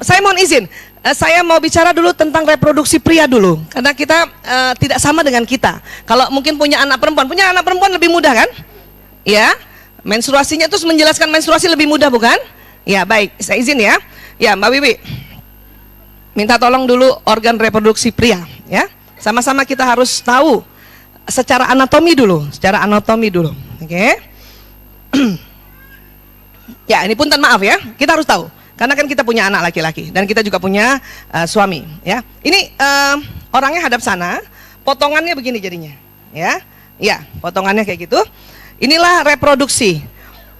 Saya mohon izin, saya mau bicara dulu tentang reproduksi pria dulu, karena kita tidak sama dengan kita. Kalau mungkin punya anak perempuan lebih mudah kan? Ya, menstruasinya itu menjelaskan menstruasi lebih mudah bukan? Ya baik, saya izin ya. Ya Mbak Wiwi, minta tolong dulu organ reproduksi pria, ya. Sama-sama kita harus tahu secara anatomi dulu, oke? Ya ini punten maaf ya, kita harus tahu. Karena kan kita punya anak laki-laki dan kita juga punya suami, ya. Ini orangnya hadap sana, potongannya begini jadinya, ya. Ya, potongannya kayak gitu. Inilah reproduksi.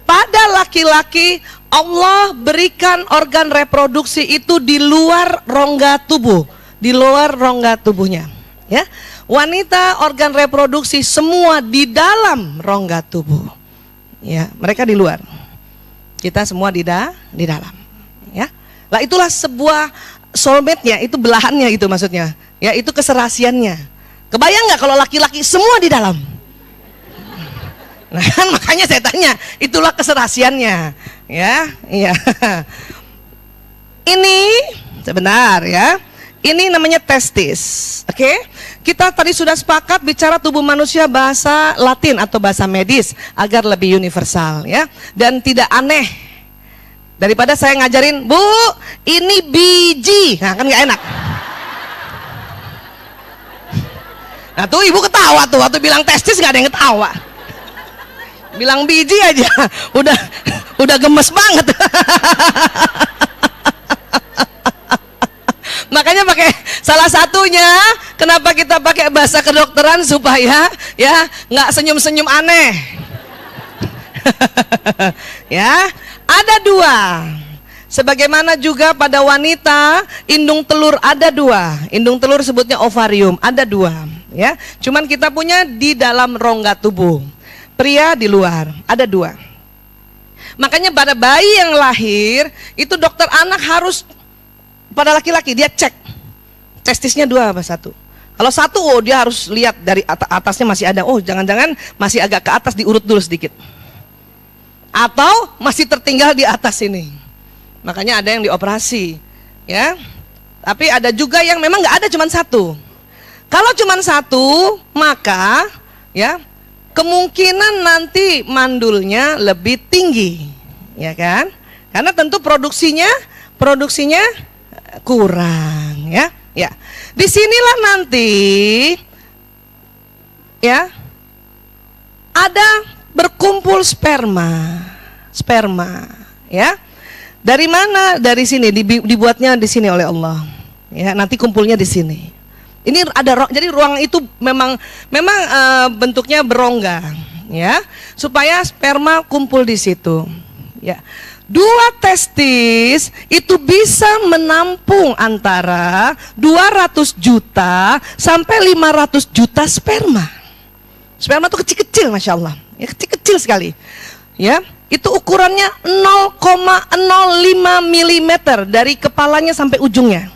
Pada laki-laki Allah berikan organ reproduksi itu di luar rongga tubuh, di luar rongga tubuhnya, ya. Wanita organ reproduksi semua di dalam rongga tubuh, ya. Mereka di luar, kita semua di dalam. Ya, lah itulah sebuah soulmate-nya, itu belahannya itu maksudnya, ya itu keserasiannya. Kebayang nggak kalau laki-laki semua di dalam? Nah kan makanya saya tanya, itulah keserasiannya, ya, iya. Ini sebentar ya, ini namanya testis, oke? Kita tadi sudah sepakat bicara tubuh manusia bahasa Latin atau bahasa medis agar lebih universal, ya, dan tidak aneh. Daripada saya ngajarin, Bu, ini biji, nah kan nggak enak. Nah tuh ibu ketawa tuh, waktu bilang testis nggak ada yang ketawa. Bilang biji aja, udah gemes banget. Makanya pakai salah satunya, kenapa kita pakai bahasa kedokteran supaya ya nggak senyum-senyum aneh. Ya. Ada dua, sebagaimana juga pada wanita indung telur ada dua, indung telur sebutnya ovarium ada dua, ya. Cuman kita punya di dalam rongga tubuh, pria di luar ada dua. Makanya pada bayi yang lahir itu dokter anak harus pada laki-laki dia cek testisnya dua apa satu. Kalau satu, oh dia harus lihat dari atasnya masih ada, oh jangan-jangan masih agak ke atas, diurut dulu sedikit. Atau masih tertinggal di atas ini, makanya ada yang dioperasi, ya. Tapi ada juga yang memang nggak ada, cuma satu. Kalau cuma satu, maka ya kemungkinan nanti mandulnya lebih tinggi, ya kan? Karena tentu produksinya kurang, ya. Ya, disinilah nanti, ya, ada berkumpul sperma, ya. Dari mana? Dari sini, dibuatnya di sini oleh Allah, ya. Nanti kumpulnya di sini. Ini ada jadi ruang itu memang bentuknya berongga, ya, supaya sperma kumpul di situ, ya. Dua testis itu bisa menampung antara 200 juta sampai 500 juta sperma. Sperma itu kecil-kecil, masya Allah. Ya, kecil-kecil sekali, ya. Itu ukurannya 0,05 mm dari kepalanya sampai ujungnya.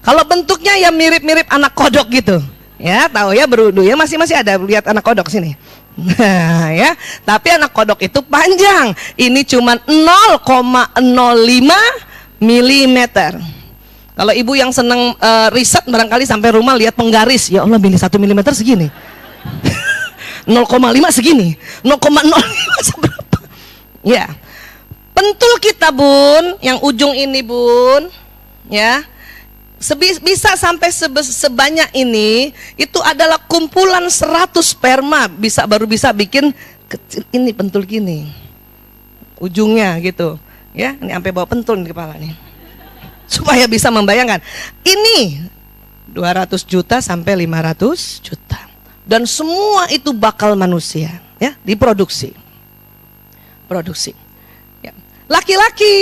Kalau bentuknya ya mirip-mirip anak kodok gitu, ya, tahu ya, berudu ya, masih ada lihat anak kodok sini. Nah, ya, tapi anak kodok itu panjang. Ini cuma 0,05 mm. Kalau ibu yang senang riset barangkali sampai rumah lihat penggaris, ya Allah, milih 1 mm segini. 0,5 segini, 0,05 seberapa? Ya, pentul kita bun, yang ujung ini bun, ya, bisa sampai sebanyak ini, itu adalah kumpulan 100 sperma, baru bisa bikin kecil ini pentul gini, ujungnya gitu, ya, ini sampai bawa pentul di kepala nih, supaya bisa membayangkan, ini 200 juta sampai 500 juta. Dan semua itu bakal manusia, ya, diproduksi. Ya. Laki-laki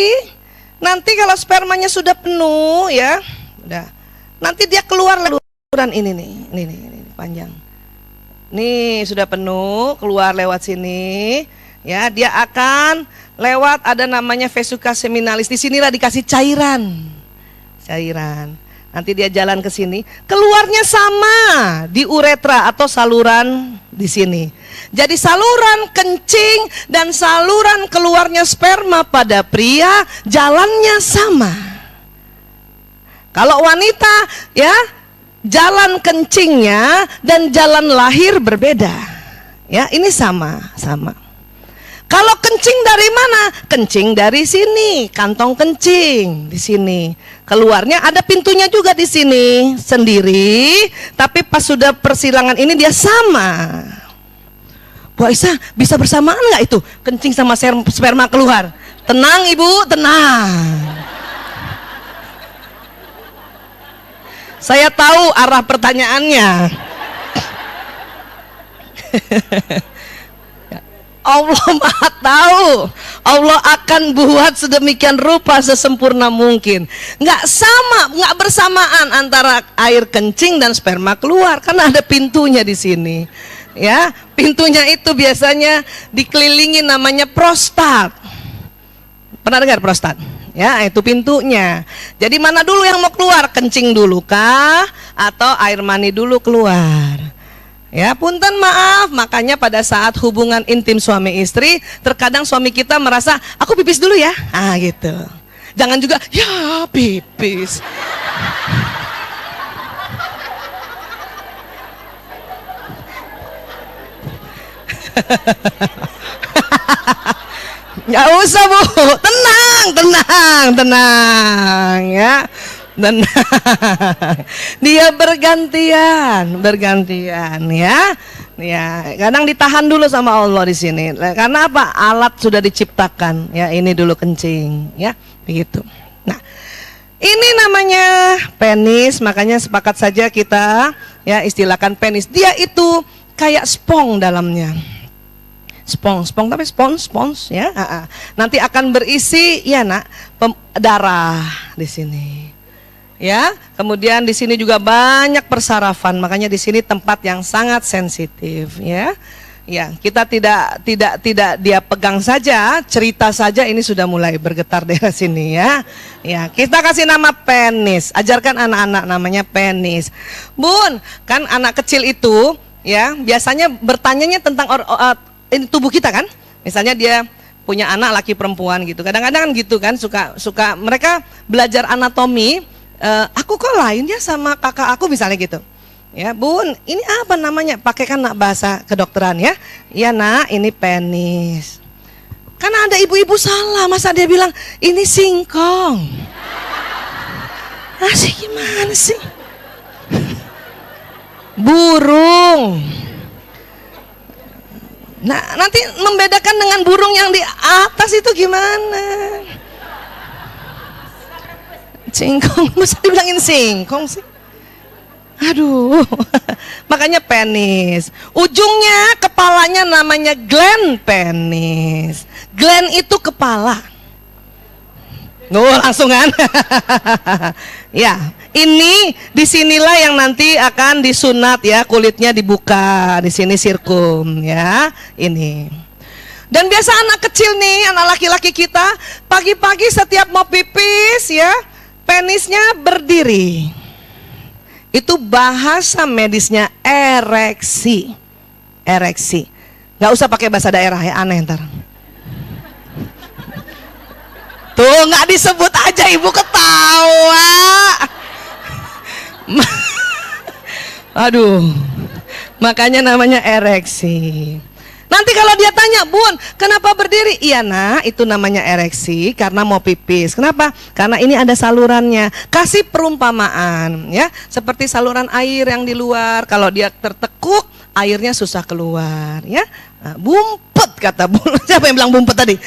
nanti kalau spermanya sudah penuh, ya, udah. Nanti dia keluar lewat ini nih, ini panjang. Nih sudah penuh, keluar lewat sini, ya, dia akan lewat ada namanya vesica seminalis. Di sinilah dikasih cairan. Nanti dia jalan ke sini, keluarnya sama di uretra atau saluran di sini. Jadi saluran kencing dan saluran keluarnya sperma pada pria jalannya sama. Kalau wanita ya, jalan kencingnya dan jalan lahir berbeda. Ya, ini sama. Kalau kencing dari mana? Kencing dari sini, kantong kencing di sini. Keluarnya ada pintunya juga di sini sendiri, tapi pas sudah persilangan ini dia sama. Bu Aisyah, bisa bersamaan nggak itu? Kencing sama sperma keluar. Tenang Ibu, tenang. Saya tahu arah pertanyaannya. Allah Maha tahu. Allah akan buat sedemikian rupa sesempurna mungkin. Nggak sama, nggak bersamaan antara air kencing dan sperma keluar, karena ada pintunya di sini. Ya, pintunya itu biasanya dikelilingi namanya prostat. Pernah dengar prostat? Ya, itu pintunya. Jadi mana dulu yang mau keluar? Kencing dulu kah? Atau air mani dulu keluar? Ya, punten maaf, makanya pada saat hubungan intim suami istri, terkadang suami kita merasa, aku pipis dulu ya, gitu. Jangan juga, ya pipis. Nggak usah Bu, tenang ya. Dan dia bergantian ya. Ya, kadang ditahan dulu sama Allah di sini. Karena apa? Alat sudah diciptakan. Ya, ini dulu kencing, ya, begitu. Nah, ini namanya penis, makanya sepakat saja kita ya istilahkan penis. Dia itu kayak spons dalamnya. Spons tapi spons ya. Nanti akan berisi ya nak darah di sini. Ya, kemudian di sini juga banyak persarafan, makanya di sini tempat yang sangat sensitif, ya. Ya, kita tidak dia pegang saja, cerita saja ini sudah mulai bergetar daerah sini ya. Ya, kita kasih nama penis, ajarkan anak-anak namanya penis. Bun, kan anak kecil itu ya biasanya bertanyanya tentang tubuh kita kan. Misalnya dia punya anak laki perempuan gitu. Kadang-kadang kan gitu kan suka mereka belajar anatomi. Aku kok lain ya sama kakak aku misalnya gitu. Ya Bun, ini apa namanya? Pakai kan nak bahasa kedokteran ya. Iya nak, ini penis. Karena ada ibu-ibu salah, masa dia bilang ini singkong. Sih gimana sih? Burung. Nah, nanti membedakan dengan burung yang di atas itu gimana? Singkong, masa dibilangin singkong sih? Aduh, makanya penis. Ujungnya, kepalanya namanya gland penis. Gland itu kepala. Langsung kan? Ya, ini disinilah yang nanti akan disunat ya, kulitnya dibuka. Di sini sirkum ya, ini. Dan biasa anak kecil nih, anak laki-laki kita, pagi-pagi setiap mau pipis ya, penisnya berdiri. Itu bahasa medisnya ereksi. Ereksi. Gak usah pakai bahasa daerah ya, aneh ntar. Tuh gak disebut aja ibu ketawa. Aduh. Makanya namanya ereksi. Nanti kalau dia tanya, Bun, kenapa berdiri? Iya nak, itu namanya ereksi karena mau pipis. Kenapa? Karena ini ada salurannya. Kasih perumpamaan ya, seperti saluran air yang di luar. Kalau dia tertekuk, airnya susah keluar ya. Nah, bumpet kata Bun. Siapa yang bilang bumpet tadi?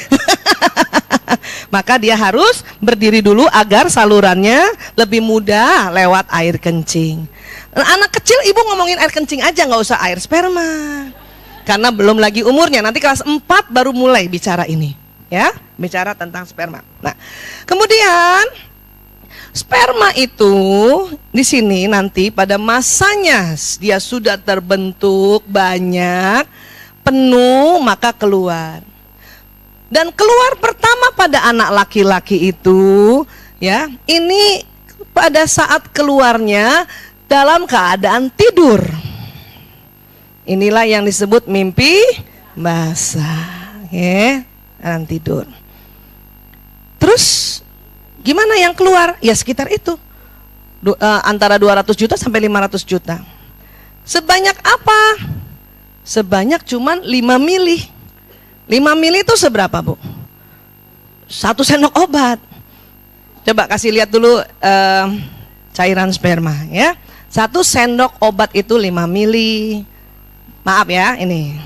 Maka dia harus berdiri dulu agar salurannya lebih mudah lewat air kencing. Anak kecil ibu ngomongin air kencing aja, nggak usah air sperma. Karena belum lagi umurnya, nanti kelas 4 baru mulai bicara ini, ya, bicara tentang sperma. Nah, kemudian sperma itu di sini nanti pada masanya dia sudah terbentuk banyak, penuh, maka keluar. Dan keluar pertama pada anak laki-laki itu, ya, ini pada saat keluarnya dalam keadaan tidur. Inilah yang disebut mimpi basah, ya, dan tidur. Terus gimana yang keluar? Ya sekitar itu. Antara 200 juta sampai 500 juta. Sebanyak apa? Sebanyak cuman 5 mili. 5 mili itu seberapa, Bu? 1 sendok obat. Coba kasih lihat dulu cairan sperma ya. 1 sendok obat itu 5 mili. Maaf ya, ini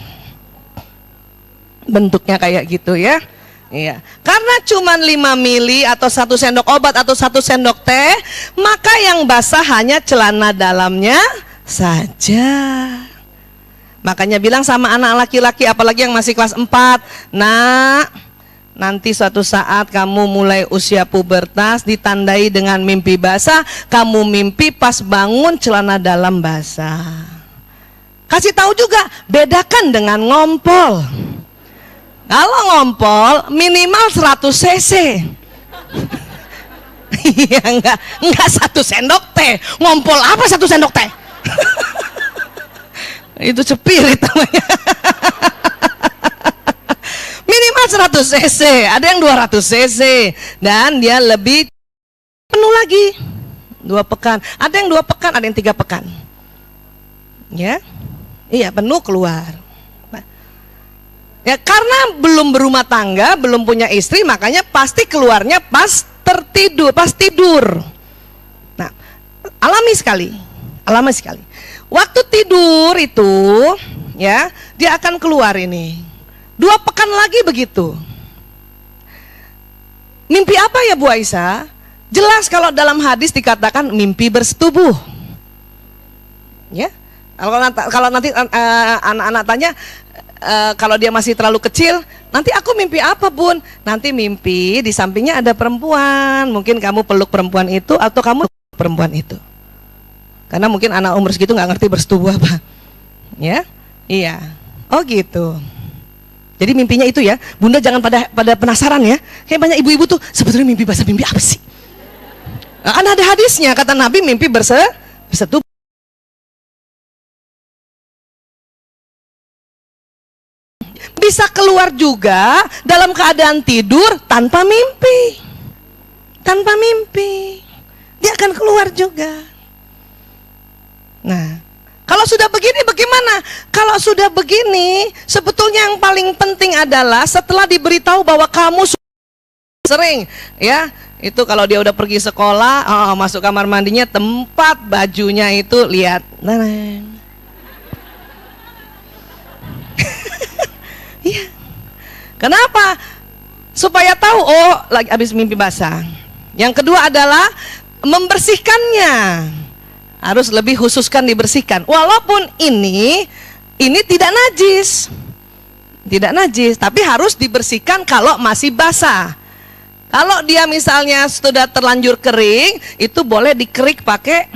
bentuknya kayak gitu ya. Iya. Karena cuman 5 mili atau 1 sendok obat atau 1 sendok teh, maka yang basah hanya celana dalamnya saja. Makanya bilang sama anak laki-laki, apalagi yang masih kelas 4, nak, nanti suatu saat kamu mulai usia pubertas ditandai dengan mimpi basah. Kamu mimpi pas bangun celana dalam basah. Kasih tahu juga, bedakan dengan ngompol. Kalau ngompol minimal 100 cc. Iya, enggak 1 sendok teh. Ngompol apa 1 sendok teh? Itu spirit namanya. Minimal 100 cc, ada yang 200 cc, dan dia lebih penuh lagi 2 pekan, ada yang 2 pekan, ada yang 3 pekan ya. Iya, penuh keluar. Nah, ya karena belum berumah tangga, belum punya istri, makanya pasti keluarnya pas tertidur, pas tidur. Nah, alami sekali. Waktu tidur itu ya, dia akan keluar ini 2 pekan lagi begitu. Mimpi apa ya Bu Aisyah? Jelas kalau dalam hadis dikatakan mimpi bersetubuh. Ya, kalau nanti anak-anak tanya, kalau dia masih terlalu kecil, nanti aku mimpi apa Bun? Nanti mimpi di sampingnya ada perempuan, mungkin kamu peluk perempuan itu atau kamu peluk perempuan itu. Karena mungkin anak umur segitu nggak ngerti bersetubuh apa. Ya, iya. Oh gitu. Jadi mimpinya itu ya, Bunda jangan pada penasaran ya. Kayak banyak ibu-ibu tuh sebetulnya mimpi basah mimpi apa sih? Nah, ada hadisnya, kata Nabi mimpi bersetubuh. Bisa keluar juga dalam keadaan tidur tanpa mimpi. Tanpa mimpi. Dia akan keluar juga. Nah, kalau sudah begini bagaimana? Kalau sudah begini, sebetulnya yang paling penting adalah setelah diberitahu bahwa kamu sering ya, itu kalau dia udah pergi sekolah, masuk kamar mandinya, tempat bajunya itu lihat. Iya. Kenapa? Supaya tahu, oh lagi habis mimpi basah. Yang kedua adalah membersihkannya. Harus lebih khususkan dibersihkan. Walaupun ini tidak najis. Tidak najis, tapi harus dibersihkan kalau masih basah. Kalau dia misalnya sudah terlanjur kering, itu boleh dikerik pakai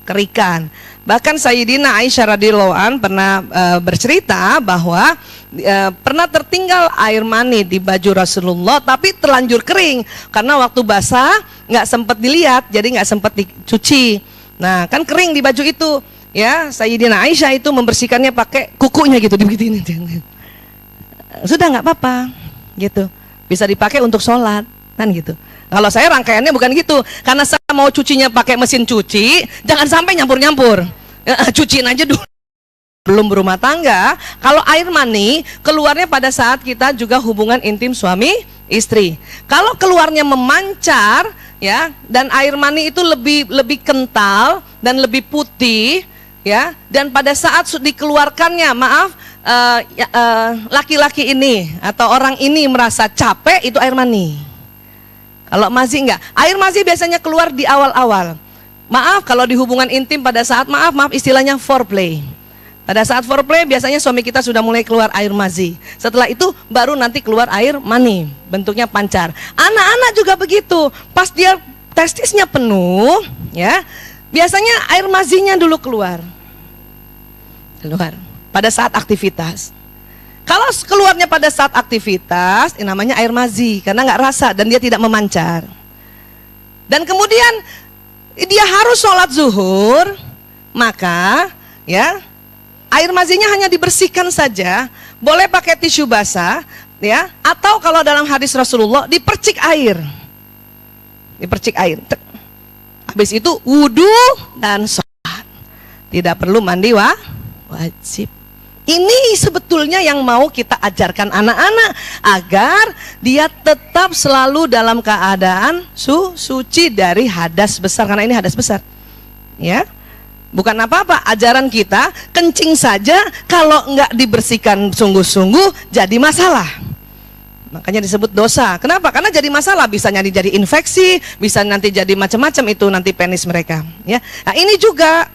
kerikan. Bahkan Sayyidina Aisyah radhiyallahu an pernah bercerita bahwa pernah tertinggal air mani di baju Rasulullah, tapi terlanjur kering karena waktu basah nggak sempat dilihat, jadi nggak sempat dicuci. Nah, kan kering di baju itu, ya. Sayyidina Aisyah itu membersihkannya pakai kukunya gitu, dibegituin. Sudah nggak apa-apa, gitu. Bisa dipakai untuk sholat, kan gitu. Kalau saya rangkaiannya bukan gitu, karena saya mau cucinya pakai mesin cuci, jangan sampai nyampur-nyampur. Cuciin aja dulu. Belum berumah tangga, kalau air mani keluarnya pada saat kita juga hubungan intim suami istri. Kalau keluarnya memancar, ya, dan air mani itu lebih kental dan lebih putih, ya, dan pada saat dikeluarkannya, maaf, laki-laki ini atau orang ini merasa capek, itu air mani. Kalau mazi enggak, air mazi biasanya keluar di awal-awal. Maaf kalau di hubungan intim pada saat maaf istilahnya foreplay. Pada saat foreplay biasanya suami kita sudah mulai keluar air mazi. Setelah itu baru nanti keluar air mani, bentuknya pancar. Anak-anak juga begitu. Pas dia testisnya penuh, ya, biasanya air mazinya dulu keluar. Pada saat aktivitas. Kalau keluarnya pada saat aktivitas, namanya air mazi karena nggak rasa dan dia tidak memancar. Dan kemudian dia harus sholat zuhur, maka ya air mazinya hanya dibersihkan saja, boleh pakai tisu basah, ya, atau kalau dalam hadis Rasulullah dipercik air. Habis itu wudhu dan sholat. Tidak perlu mandi wajib. Ini sebetulnya yang mau kita ajarkan anak-anak agar dia tetap selalu dalam keadaan suci dari hadas besar, karena ini hadas besar. Ya, bukan apa-apa ajaran kita, kencing saja kalau nggak dibersihkan sungguh-sungguh jadi masalah. Makanya disebut dosa. Kenapa? Karena jadi masalah, bisa jadi infeksi, bisa nanti jadi macam-macam, itu nanti penis mereka. Ya, nah ini juga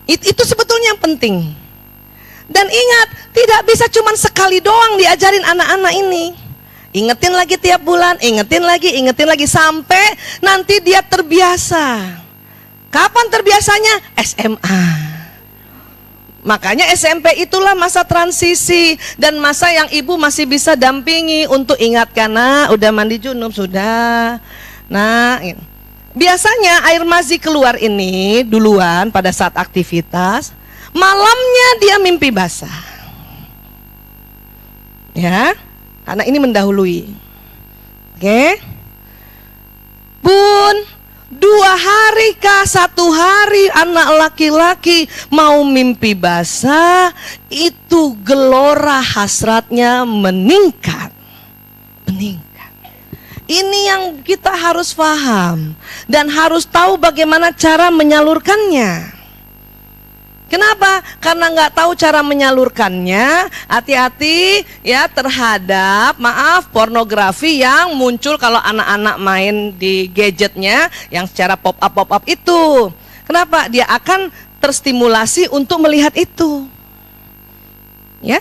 itu sebetulnya yang penting. Dan ingat, tidak bisa cuma sekali doang diajarin anak-anak ini. Ingetin lagi tiap bulan, ingetin lagi sampai nanti dia terbiasa. Kapan terbiasanya? SMA. Makanya SMP itulah masa transisi dan masa yang ibu masih bisa dampingi untuk ingatkan, nak, udah mandi junub sudah. Nah, biasanya air mazi keluar ini duluan pada saat aktivitas. Malamnya dia mimpi basah. Ya, karena ini mendahului. Oke. Bun, 2 hari kah 1 hari anak laki-laki mau mimpi basah, itu gelora hasratnya meningkat. Ini yang kita harus paham dan harus tahu bagaimana cara menyalurkannya. Kenapa? Karena nggak tahu cara menyalurkannya, hati-hati ya terhadap, pornografi yang muncul kalau anak-anak main di gadgetnya yang secara pop up itu. Kenapa? Dia akan terstimulasi untuk melihat itu. Ya.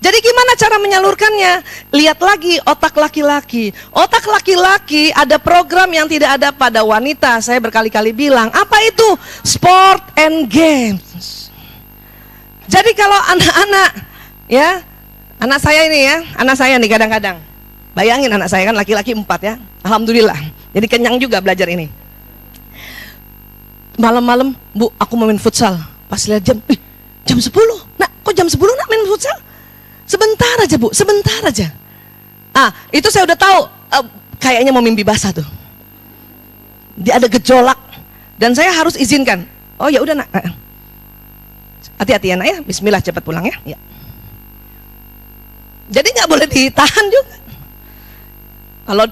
Jadi gimana cara menyalurkannya? Lihat lagi otak laki-laki. Otak laki-laki ada program yang tidak ada pada wanita. Saya berkali-kali bilang, apa itu? Sport and games. Jadi kalau anak-anak, ya, anak saya nih kadang-kadang, bayangin anak saya kan laki-laki 4 ya, alhamdulillah, jadi kenyang juga belajar ini. Malam-malam, Bu, aku mau main futsal. Pas lihat jam, jam 10, nak, kok jam 10 nak main futsal? Sebentar aja, Bu, sebentar aja. Itu saya udah tahu, kayaknya mau mimpi basah tuh. Dia ada gejolak, dan saya harus izinkan. Oh ya udah nak. Hati-hati ya nak ya, bismillah cepat pulang ya. Ya. Jadi nggak boleh ditahan juga. Kalau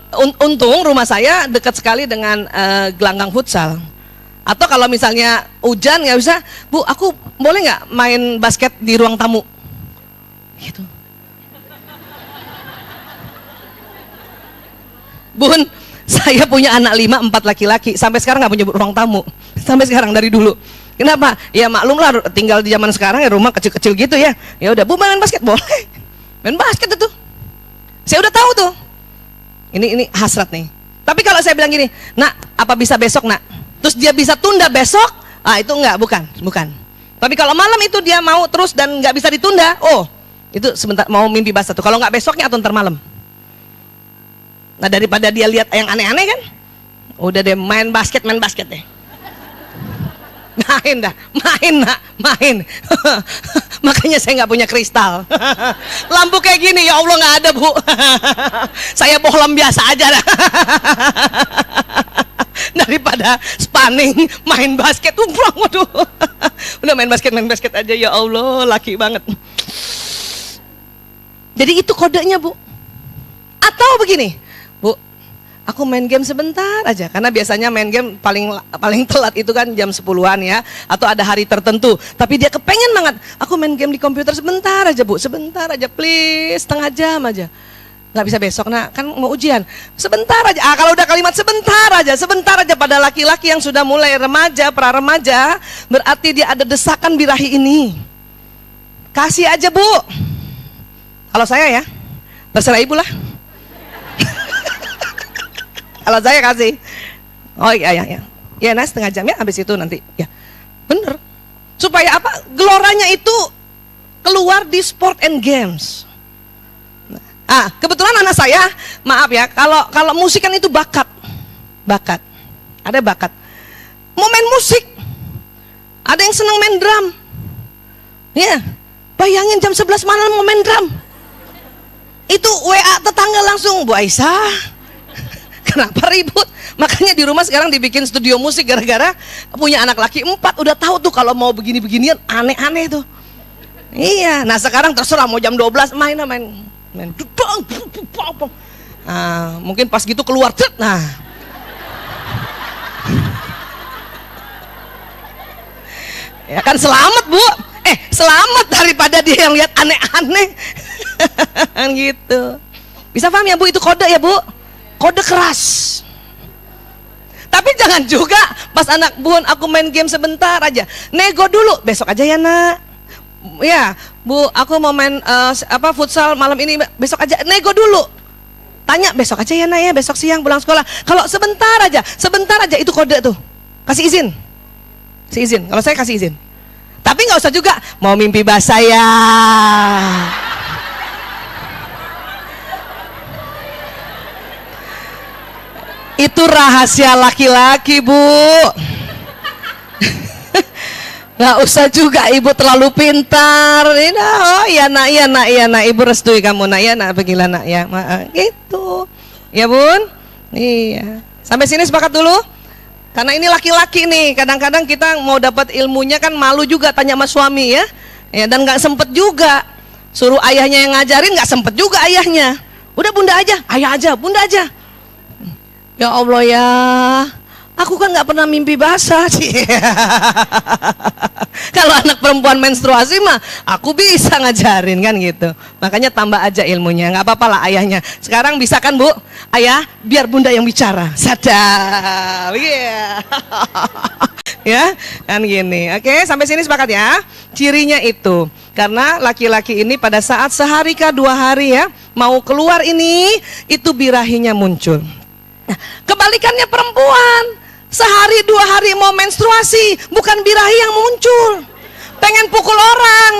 untung rumah saya dekat sekali dengan gelanggang futsal. Atau kalau misalnya hujan nggak bisa, Bu, aku boleh nggak main basket di ruang tamu? Gitu. Bun, saya punya anak 5, 4 laki-laki, sampai sekarang nggak punya ruang tamu. Sampai sekarang dari dulu. Kenapa? Ya maklum lah, tinggal di zaman sekarang ya rumah kecil-kecil gitu ya. Ya udah, Bu, main basket boleh. Main basket itu. Saya udah tahu tuh. Ini hasrat nih. Tapi kalau saya bilang gini, nak, apa bisa besok nak? Terus dia bisa tunda besok? Itu enggak, bukan. Tapi kalau malam itu dia mau terus dan nggak bisa ditunda, itu sebentar mau mimpi basah tuh. Kalau nggak besoknya atau ntar malam. Nah daripada dia lihat yang aneh-aneh kan, udah deh main basket deh. Main. Makanya saya nggak punya kristal. Lampu kayak gini ya Allah nggak ada, Bu. Saya bohlam biasa aja dah. Daripada spanning main basket, waduh. Udah main basket aja ya Allah, laki banget. Jadi itu kodenya, Bu. Atau begini, Bu, aku main game sebentar aja, karena biasanya main game paling telat itu kan jam 10-an ya, atau ada hari tertentu. Tapi dia kepengen banget, aku main game di komputer sebentar aja, Bu, sebentar aja, please, setengah jam aja. Nggak bisa besok, nak, kan mau ujian. Sebentar aja. Kalau udah kalimat sebentar aja pada laki-laki yang sudah mulai remaja, pra-remaja, berarti dia ada desakan birahi ini. Kasih aja, Bu. Kalau saya ya, terserah ibu lah. Kalau saya kasih, oh iya, ya, nah setengah jam ya, habis itu nanti, ya, bener. Supaya apa? Geloranya itu keluar di sport and games. Kebetulan anak saya, maaf ya, kalau musik kan itu bakat, ada bakat. Mau main musik, ada yang senang main drum, ya, bayangin jam 11 malam mau main drum. Itu WA tetangga langsung, Bu Aisyah, kenapa ribut? Makanya di rumah sekarang dibikin studio musik gara-gara punya anak laki 4, udah tahu tuh kalau mau begini-beginian aneh-aneh tuh. Iya, nah sekarang terserah mau jam 12 main. Mungkin pas gitu keluar, nah. Ya kan selamat Bu, selamat daripada dia yang lihat aneh-aneh. Gitu. Bisa paham ya Bu, itu kode ya Bu, kode keras. Tapi jangan juga pas anak Bun aku main game sebentar aja, nego dulu, besok aja ya nak. Ya Bu, aku mau main futsal malam ini, besok aja, nego dulu. Tanya besok aja ya nak ya, besok siang pulang sekolah. Kalau sebentar aja itu kode tuh, kasih izin. Kalau saya kasih izin. Tapi nggak usah juga mau mimpi basah ya. Itu rahasia laki-laki Bu. Nggak usah juga ibu terlalu pintar. Oh iya nak, ibu restui kamu nak ya, nak pergilah nak ya, gitu ya Bun. Iya, sampai sini sepakat dulu. Karena ini laki-laki nih, kadang-kadang kita mau dapat ilmunya kan malu juga tanya sama suami ya, dan nggak sempet juga. Suruh ayahnya yang ngajarin, nggak sempet juga ayahnya. Udah bunda aja, ayah aja, bunda aja. Ya Allah ya, aku kan nggak pernah mimpi basah sih. Kalau anak perempuan menstruasi mah aku bisa ngajarin kan gitu. Makanya tambah aja ilmunya, nggak apa-apa lah ayahnya. Sekarang bisa kan Bu, ayah biar bunda yang bicara. Sadar, yeah. Ya kan gini. Oke, sampai sini sepakat ya. Cirinya itu karena laki-laki ini pada saat sehari kah 2 hari ya mau keluar ini, itu birahinya muncul. Nah, kebalikannya perempuan, sehari 2 hari mau menstruasi, bukan birahi yang muncul, pengen pukul orang.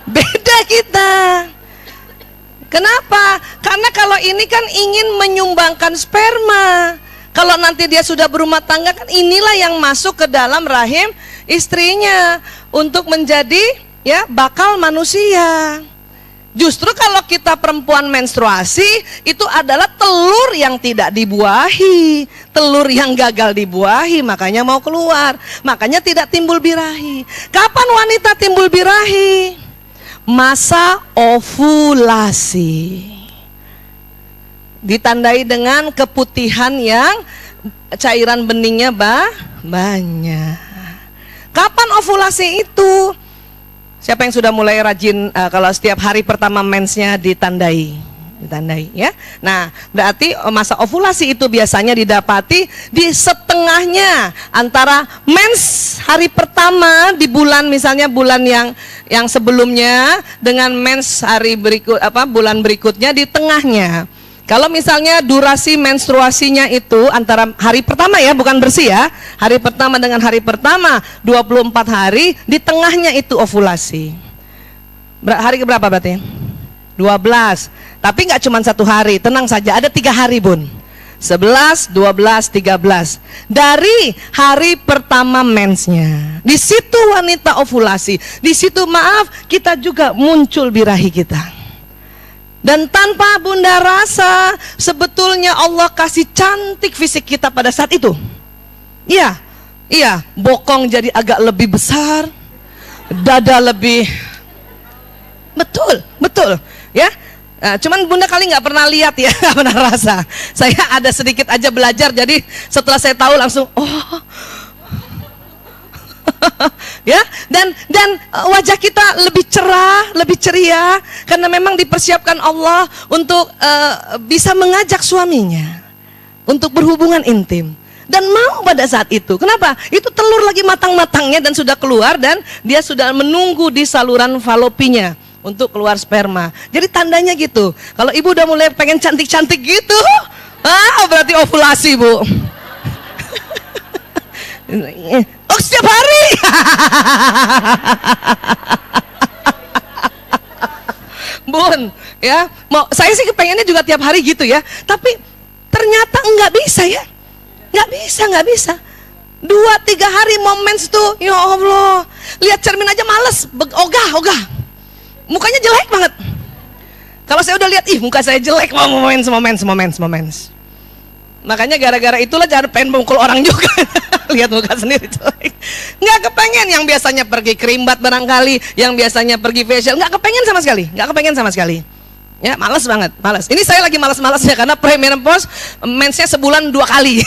Beda kita. Kenapa? Karena kalau ini kan ingin menyumbangkan sperma. Kalau nanti dia sudah berumah tangga kan inilah yang masuk ke dalam rahim istrinya untuk menjadi ya bakal manusia. Justru kalau kita perempuan menstruasi itu adalah telur yang tidak dibuahi, telur yang gagal dibuahi, makanya mau keluar, makanya tidak timbul birahi. Kapan wanita timbul birahi? Masa ovulasi, ditandai dengan keputihan yang cairan beningnya banyak. Kapan ovulasi itu? Siapa yang sudah mulai rajin kalau setiap hari pertama mensnya ditandai ya. Nah, berarti masa ovulasi itu biasanya didapati di setengahnya antara mens hari pertama di bulan, misalnya bulan yang sebelumnya dengan mens hari bulan berikutnya di tengahnya. Kalau misalnya durasi menstruasinya itu antara hari pertama ya, bukan bersih ya, hari pertama dengan hari pertama 24 hari, di tengahnya itu ovulasi. Hari keberapa berarti? 12. Tapi nggak cuma 1 hari, tenang saja, ada 3 hari Bun. 11, 12, 13. Dari hari pertama mensnya, di situ wanita ovulasi, di situ maaf kita juga muncul birahi kita. Dan tanpa bunda rasa, sebetulnya Allah kasih cantik fisik kita pada saat itu. Iya, bokong jadi agak lebih besar, dada lebih, betul, ya. Nah, cuman bunda kali nggak pernah lihat ya, nggak pernah rasa. Saya ada sedikit aja belajar, jadi setelah saya tahu langsung, oh. Ya, dan wajah kita lebih cerah, lebih ceria karena memang dipersiapkan Allah untuk bisa mengajak suaminya untuk berhubungan intim dan mau pada saat itu. Kenapa? Itu telur lagi matang-matangnya dan sudah keluar dan dia sudah menunggu di saluran falopinya untuk keluar sperma. Jadi tandanya gitu. Kalau ibu udah mulai pengen cantik-cantik gitu, berarti ovulasi Bu. Oh, setiap hari. Bun, ya, saya sih kepengennya juga tiap hari gitu ya. Tapi ternyata nggak bisa ya, nggak bisa. 2-3 hari moments tuh, ya Allah, lihat cermin aja males, ogah, mukanya jelek banget. Kalau saya udah lihat, ih muka saya jelek, mau moments. Makanya gara-gara itulah jangan pengen mukul orang juga. Lihat muka sendiri jelek. Nggak kepengen, yang biasanya pergi kerimbat barangkali, yang biasanya pergi facial, nggak kepengen sama sekali. Ya, malas banget, malas. Ini saya lagi malas-malasnya karena premenopause mensnya sebulan 2 kali.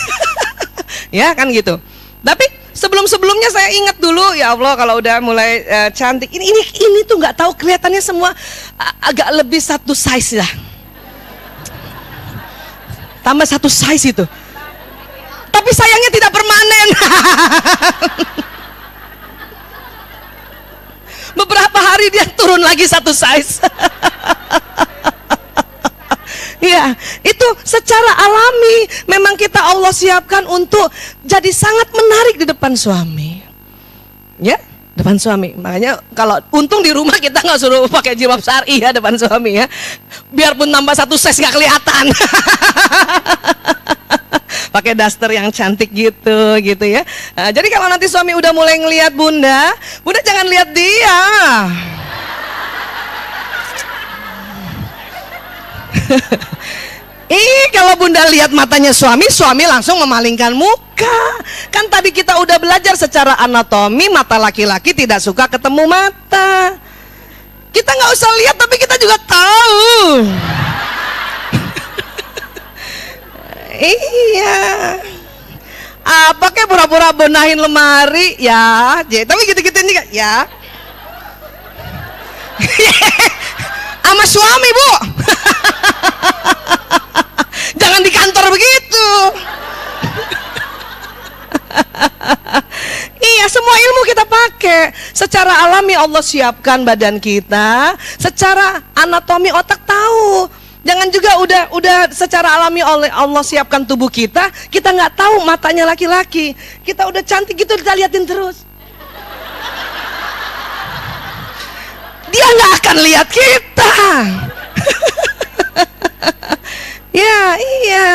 Ya kan gitu. Tapi sebelumnya saya ingat dulu, ya Allah kalau udah mulai cantik ini tuh nggak tahu kelihatannya semua agak lebih satu size lah. Tambah satu size itu. Tapi sayangnya tidak permanen. Beberapa hari dia turun lagi satu size. Ya, itu secara alami memang kita Allah siapkan untuk jadi sangat menarik di depan suami. Ya, depan suami. Makanya kalau untung di rumah kita nggak suruh pakai jilbab syar'i ya depan suami ya. Biarpun tambah satu size nggak kelihatan. Pakai daster yang cantik gitu ya. Nah, jadi kalau nanti suami udah mulai ngelihat bunda jangan lihat dia. Kalau bunda lihat matanya suami langsung memalingkan muka. Kan tadi kita udah belajar secara anatomi, mata laki-laki tidak suka ketemu mata. Kita nggak usah lihat tapi kita juga tahu. Iya. Apa kayak pura-pura benahin lemari ya, tapi gitu-gitu ini ya. Sama suami bu. Jangan di kantor begitu. Iya, semua ilmu kita pakai. Secara alami Allah siapkan badan kita, secara anatomi otak tahu. Jangan juga udah secara alami oleh Allah siapkan tubuh kita nggak tahu matanya laki-laki. Kita udah cantik gitu kita liatin terus. Dia nggak akan lihat kita. Ya, iya.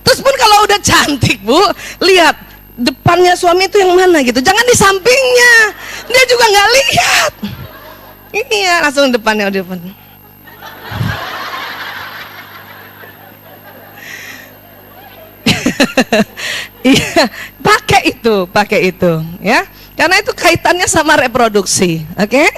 Terus pun kalau udah cantik bu, lihat depannya suami itu yang mana gitu. Jangan di sampingnya, dia juga nggak lihat. Iya, langsung depannya depan. Iya, pakai itu ya. Karena itu kaitannya sama reproduksi, oke?